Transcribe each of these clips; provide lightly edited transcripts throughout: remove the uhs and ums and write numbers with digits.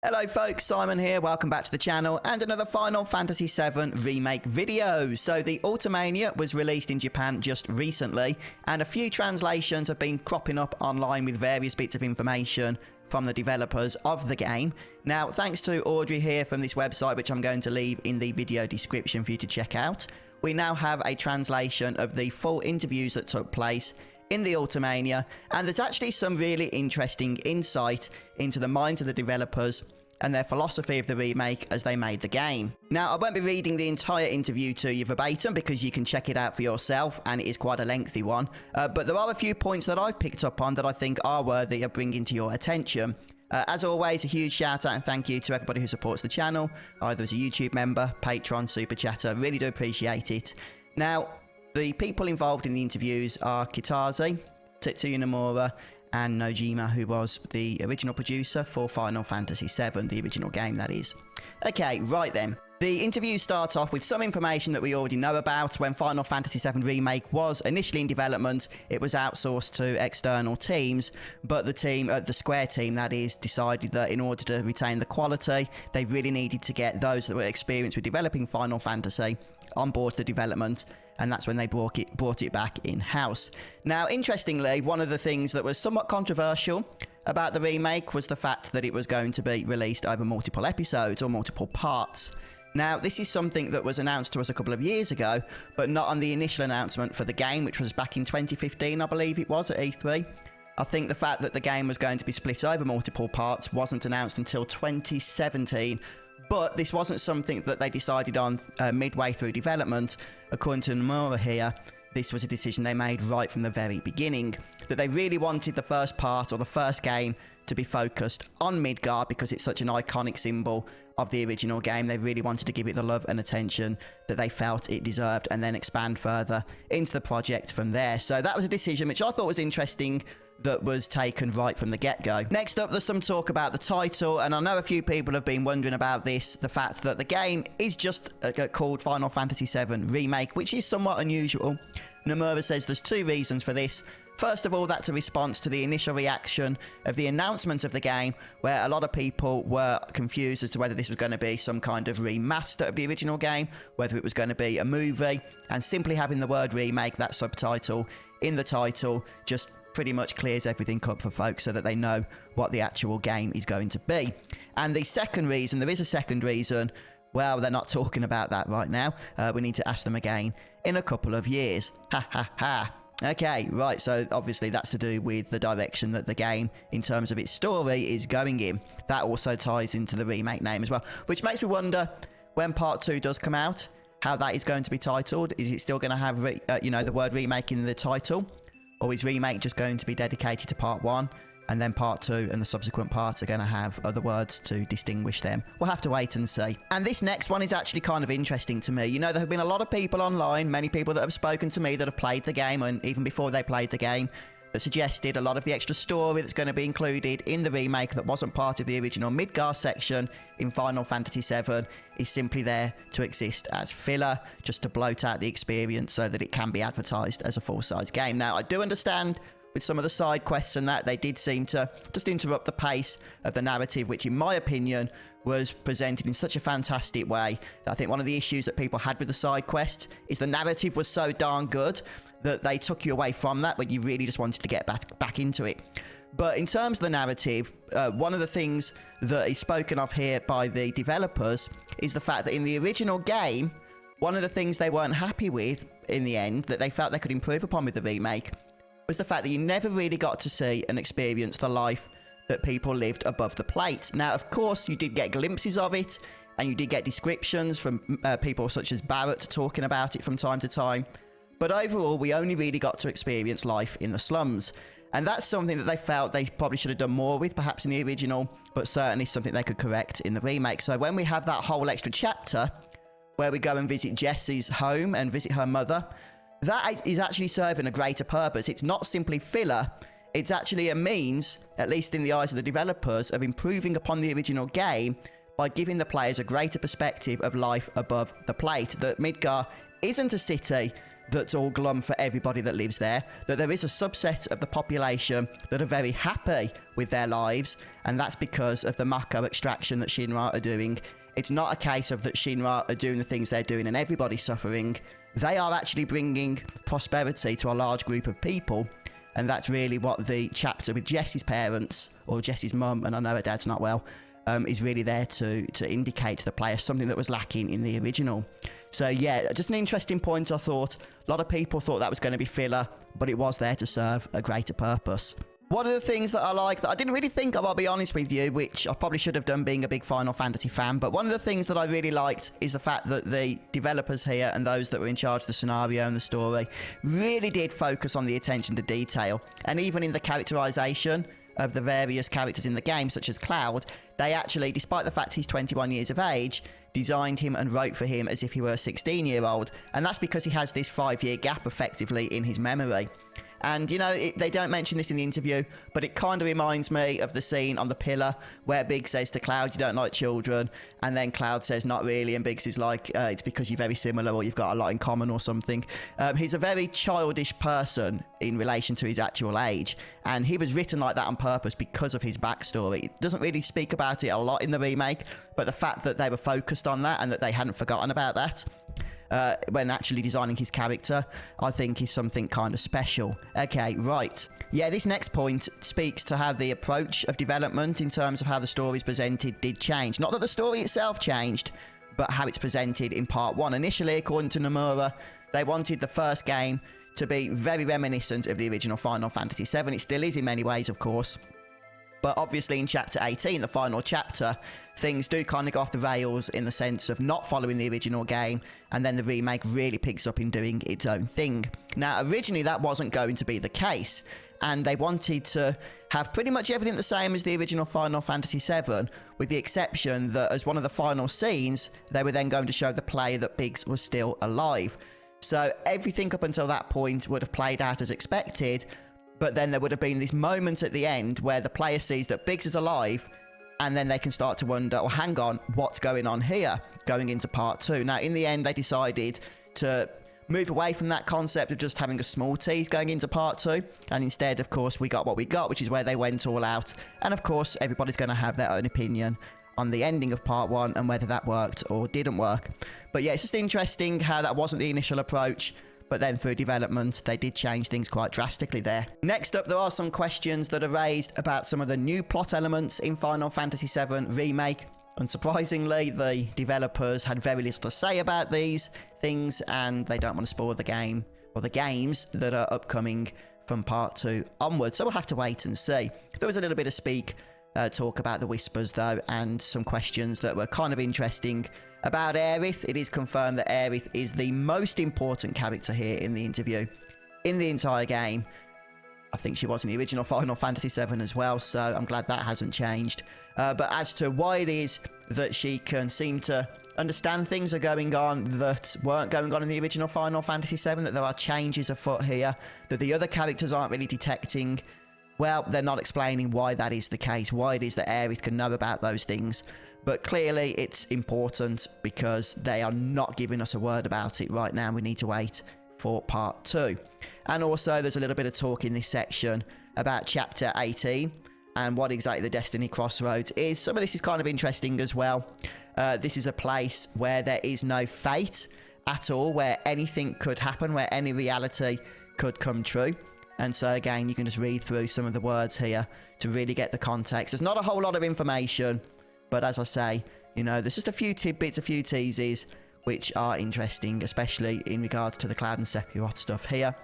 Hello folks, Simon here, welcome back to the channel and another Final Fantasy VII Remake video. So the Ultimania was released in Japan just recently and a few translations have been cropping up online with various bits of information from the developers of the game. Now thanks to Audrey here from this website, which I'm going to leave in the video description for you to check out, we now have a translation of the full interviews that took place in the Ultimania, and there's actually some really interesting insight into the minds of the developers and their philosophy of the remake as they made the game. Now, I won't be reading the entire interview to you verbatim because you can check it out for yourself, and it is quite a lengthy one, but there are a few points that I've picked up on that I think are worthy of bringing to your attention. As always, a huge shout out and thank you to everybody who supports the channel, either as a YouTube member, Patreon, Super Chatter. Really do appreciate it. Now, the people involved in the interviews are Kitaze, Tetsuya Nomura, and Nojima, who was the original producer for Final Fantasy VII, the original game, that is. Okay, right then. The interview starts off with some information that we already know about. When Final Fantasy VII Remake was initially in development, it was outsourced to external teams, but the team, the Square team that is, decided that in order to retain the quality, they really needed to get those that were experienced with developing Final Fantasy on board the development, and that's when they brought it back in-house. Now, interestingly, one of the things that was somewhat controversial about the remake was the fact that it was going to be released over multiple episodes or multiple parts. Now, this is something that was announced to us a couple of years ago, but not on the initial announcement for the game, which was back in 2015, I believe it was, at E3. I think the fact that the game was going to be split over multiple parts wasn't announced until 2017, but this wasn't something that they decided on midway through development. According to Nomura here, this was a decision they made right from the very beginning, that they really wanted the first part or the first game to be focused on Midgar because it's such an iconic symbol of the original game. They really wanted to give it the love and attention that they felt it deserved and then expand further into the project from there. So that was a decision which I thought was interesting, that was taken right from the get-go. Next up, there's some talk about the title, and I know a few people have been wondering about this, the fact that the game is just called Final Fantasy VII Remake, which is somewhat unusual. Nomura says there's two reasons for this. First of all, that's a response to the initial reaction of the announcement of the game, where a lot of people were confused as to whether this was going to be some kind of remaster of the original game, whether it was going to be a movie, and simply having the word remake, that subtitle, in the title, just pretty much clears everything up for folks so that they know what the actual game is going to be. And the second reason, there is a second reason, well, they're not talking about that right now. We need to ask them again in a couple of years. Ha ha ha. Okay, right, so obviously that's to do with the direction that the game, in terms of its story, is going in. That also ties into the remake name as well, which makes me wonder, when Part 2 does come out, how that is going to be titled. Is it still going to have, the word remake in the title? Or is Remake just going to be dedicated to Part 1, and then Part 2 and the subsequent parts are going to have other words to distinguish them? We'll have to wait and see. And this next one is actually kind of interesting to me. You know, there have been a lot of people online, many people that have spoken to me that have played the game, and even before they played the game, that suggested a lot of the extra story that's going to be included in the remake that wasn't part of the original Midgar section in Final Fantasy VII is simply there to exist as filler, just to bloat out the experience so that it can be advertised as a full-size game. Now, I do understand with some of the side quests and that, they did seem to just interrupt the pace of the narrative, which in my opinion was presented in such a fantastic way that I think one of the issues that people had with the side quests is the narrative was so darn good that they took you away from that, but you really just wanted to get back into it. But in terms of the narrative, one of the things that is spoken of here by the developers is the fact that in the original game, one of the things they weren't happy with in the end, that they felt they could improve upon with the remake, was the fact that you never really got to see and experience the life that people lived above the plate. Now, of course, you did get glimpses of it, and you did get descriptions from people such as Barrett talking about it from time to time. But overall, we only really got to experience life in the slums. And that's something that they felt they probably should have done more with, perhaps in the original, but certainly something they could correct in the remake. So when we have that whole extra chapter, where we go and visit Jessie's home and visit her mother, that is actually serving a greater purpose. It's not simply filler. It's actually a means, at least in the eyes of the developers, of improving upon the original game by giving the players a greater perspective of life above the plate. That Midgar isn't a city that's all glum for everybody that lives there, that there is a subset of the population that are very happy with their lives, and that's because of the Mako extraction that Shinra are doing. It's not a case of that Shinra are doing the things they're doing and everybody's suffering. They are actually bringing prosperity to a large group of people, and that's really what the chapter with Jesse's parents, or Jesse's mum, and I know her dad's not well, is really there to indicate to the player something that was lacking in the original. So yeah, just an interesting point, I thought. A lot of people thought that was going to be filler, but it was there to serve a greater purpose. One of the things that I like that I didn't really think of, I'll be honest with you, which I probably should have done being a big Final Fantasy fan, but one of the things that I really liked is the fact that the developers here and those that were in charge of the scenario and the story really did focus on the attention to detail. And even in the characterization of the various characters in the game, such as Cloud, they actually, despite the fact he's 21 years of age, designed him and wrote for him as if he were a 16-year-old. And that's because he has this 5-year gap effectively in his memory. And, you know, they don't mention this in the interview, but it kind of reminds me of the scene on the pillar where Biggs says to Cloud, you don't like children. And then Cloud says, not really. And Biggs is like, it's because you're very similar or you've got a lot in common or something. He's a very childish person in relation to his actual age. And he was written like that on purpose because of his backstory. It doesn't really speak about it a lot in the remake, but the fact that they were focused on that and that they hadn't forgotten about that when actually designing his character, I think is something kind of special. Okay, right. Yeah, this next point speaks to how the approach of development in terms of how the story is presented did change. Not that the story itself changed, but how it's presented in part 1. Initially, according to Nomura, they wanted the first game to be very reminiscent of the original Final Fantasy VII. It still is in many ways, of course. But obviously in Chapter 18, the final chapter, things do kind of go off the rails in the sense of not following the original game, and then the remake really picks up in doing its own thing. Now, originally that wasn't going to be the case, and they wanted to have pretty much everything the same as the original Final Fantasy VII, with the exception that as one of the final scenes, they were then going to show the player that Biggs was still alive. So everything up until that point would have played out as expected, but then there would have been this moment at the end where the player sees that Biggs is alive, and then they can start to wonder, well, hang on, what's going on here, going into part 2. Now, in the end, they decided to move away from that concept of just having a small tease going into part 2, and instead, of course, we got what we got, which is where they went all out. And of course, everybody's going to have their own opinion on the ending of part 1 and whether that worked or didn't work. But yeah, it's just interesting how that wasn't the initial approach, but then through development, they did change things quite drastically there. Next up, there are some questions that are raised about some of the new plot elements in Final Fantasy VII Remake. Unsurprisingly, the developers had very little to say about these things, and they don't want to spoil the game or the games that are upcoming from part 2 onwards, so we'll have to wait and see. There was a little bit of talk about the Whispers, though, and some questions that were kind of interesting. About Aerith, it is confirmed that Aerith is the most important character here in the interview. In the entire game, I think she was in the original Final Fantasy VII as well, so I'm glad that hasn't changed. But as to why it is that she can seem to understand things are going on that weren't going on in the original Final Fantasy VII, that there are changes afoot here, that the other characters aren't really detecting, well, they're not explaining why that is the case, why it is that Aerith can know about those things. But clearly it's important because they are not giving us a word about it right now. We need to wait for part 2. And also there's a little bit of talk in this section about Chapter 18 and what exactly the Destiny Crossroads is. Some of this is kind of interesting as well. This is a place where there is no fate at all, where anything could happen, where any reality could come true. And so again, you can just read through some of the words here to really get the context. There's not a whole lot of information, but as I say, you know, there's just a few tidbits, a few teases, which are interesting, especially in regards to the Cloud and Sephiroth stuff here,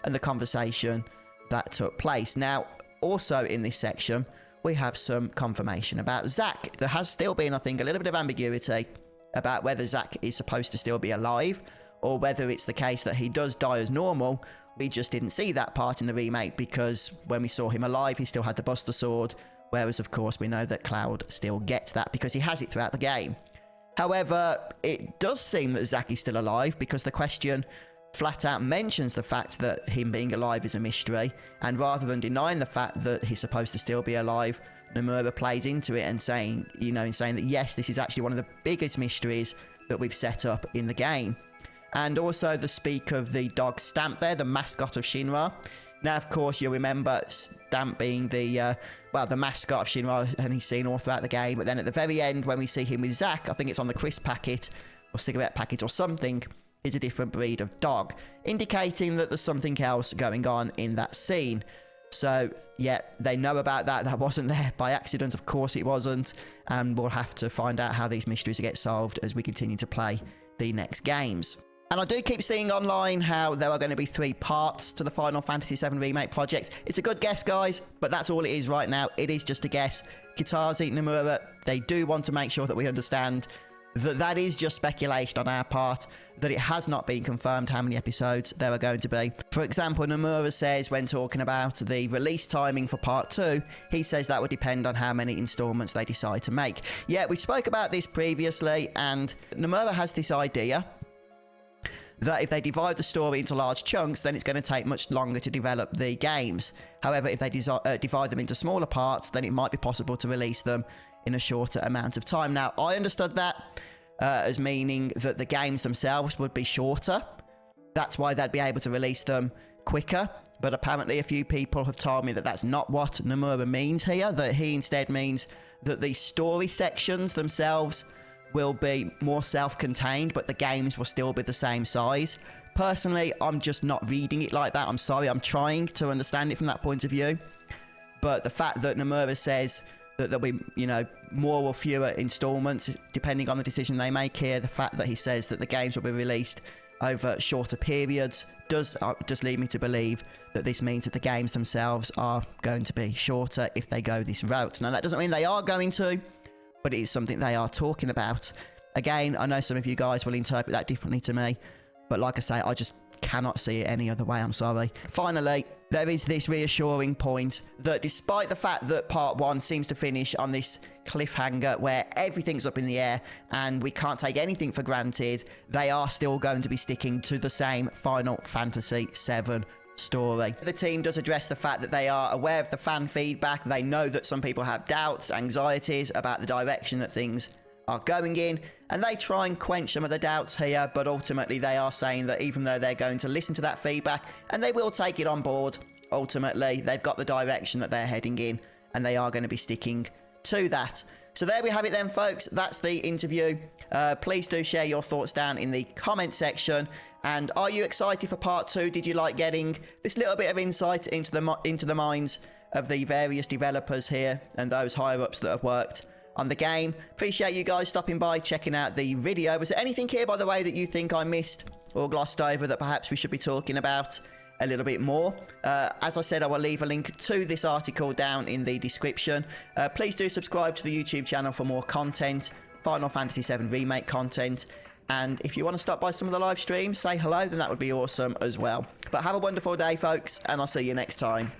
and the conversation that took place. Now, also in this section, we have some confirmation about Zack. There has still been, I think, a little bit of ambiguity about whether Zack is supposed to still be alive, or whether it's the case that he does die as normal. We just didn't see that part in the remake, because when we saw him alive, he still had the Buster Sword, whereas, of course, we know that Cloud still gets that because he has it throughout the game. However, it does seem that Zack is still alive, because the question flat out mentions the fact that him being alive is a mystery, and rather than denying the fact that he's supposed to still be alive, Nomura plays into it and saying, you know, in saying that yes, this is actually one of the biggest mysteries that we've set up in the game. and also the speak of the dog Stamp there, the mascot of Shinra. Now, of course, you'll remember Stamp being the mascot of Shinra, and he's seen all throughout the game. But then at the very end, when we see him with Zack, I think it's on the crisp packet or cigarette packet or something, is a different breed of dog, indicating that there's something else going on in that scene. So, yeah, they know about that. That wasn't there by accident. Of course it wasn't. And we'll have to find out how these mysteries get solved as we continue to play the next games. And I do keep seeing online how there are going to be 3 parts to the Final Fantasy VII Remake project. It's a good guess, guys, but that's all it is right now. It is just a guess. Kitase, Nomura, they do want to make sure that we understand that that is just speculation on our part, that it has not been confirmed how many episodes there are going to be. For example, Nomura says when talking about the release timing for part 2, he says that would depend on how many installments they decide to make. Yeah, we spoke about this previously, and Nomura has this idea that if they divide the story into large chunks, then it's going to take much longer to develop the games. However, if they divide them into smaller parts, then it might be possible to release them in a shorter amount of time. Now, I understood that as meaning that the games themselves would be shorter. That's why they'd be able to release them quicker. But apparently a few people have told me that that's not what Nomura means here, that he instead means that the story sections themselves will be more self-contained, but the games will still be the same size. Personally, I'm just not reading it like that. I'm sorry, I'm trying to understand it from that point of view. But the fact that Nomura says that there'll be, you know, more or fewer installments, depending on the decision they make here, the fact that he says that the games will be released over shorter periods does lead me to believe that this means that the games themselves are going to be shorter if they go this route. Now, that doesn't mean they are going to, but it is something they are talking about. Again, I know some of you guys will interpret that differently to me, but like I say, I just cannot see it any other way, I'm sorry. Finally, there is this reassuring point that despite the fact that part 1 seems to finish on this cliffhanger where everything's up in the air and we can't take anything for granted, they are still going to be sticking to the same Final Fantasy VII story. The team does address the fact that they are aware of the fan feedback. They know that some people have doubts, anxieties about the direction that things are going in, and they try and quench some of the doubts here, but ultimately they are saying that even though they're going to listen to that feedback and they will take it on board, ultimately they've got the direction that they're heading in and they are going to be sticking to that. So there we have it then, folks. That's the interview. Please do share your thoughts down in the comment section. And are you excited for part 2? Did you like getting this little bit of insight into the minds of the various developers here and those higher ups that have worked on the game? Appreciate you guys stopping by, checking out the video. Was there anything here, by the way, that you think I missed or glossed over that perhaps we should be talking about a little bit more? As I said, I will leave a link to this article down in the description. Please do subscribe to the YouTube channel for more content, Final Fantasy VII Remake content. And if you want to stop by some of the live streams, say hello, then that would be awesome as well. But have a wonderful day, folks, and I'll see you next time.